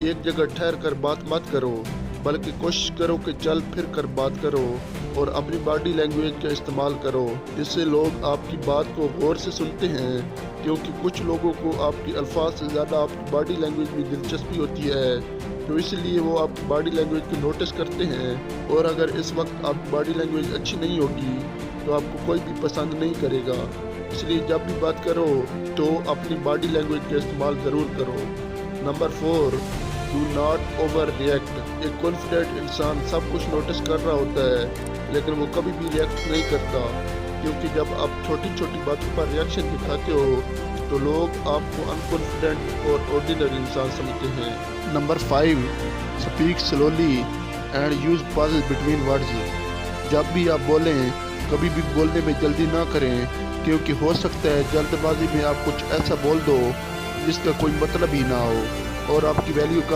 एक जगह ठहर कर बात मत करो, बल्कि कोशिश करो कि चल फिर कर बात करो और अपनी बॉडी लैंग्वेज का इस्तेमाल करो। इससे लोग आपकी बात को गौर से सुनते हैं, क्योंकि कुछ लोगों को आपके अल्फाज से ज़्यादा आपकी बॉडी लैंग्वेज में दिलचस्पी होती है, तो इसलिए वो आपकी बॉडी लैंग्वेज को नोटिस करते हैं। और अगर इस वक्त आपकी बॉडी लैंग्वेज अच्छी नहीं होगी तो आपको कोई भी पसंद नहीं करेगा। इसलिए जब भी बात करो तो अपनी बॉडी लैंग्वेज का इस्तेमाल ज़रूर करो। Number 4, do not over react. एक कॉन्फिडेंट इंसान सब कुछ नोटिस कर रहा होता है, लेकिन वो कभी भी रिएक्ट नहीं करता, क्योंकि जब आप छोटी छोटी बातों पर रिएक्शन दिखाते हो तो लोग आपको अनकॉन्फिडेंट और ऑर्डिनरी इंसान समझते हैं। Number 5, speak slowly and use pauses between words. जब भी आप बोलें, कभी भी बोलने में जल्दी ना करें, क्योंकि हो सकता है जल्दबाजी में आप कुछ ऐसा बोल दो जिसका कोई मतलब ही ना हो और आपकी वैल्यू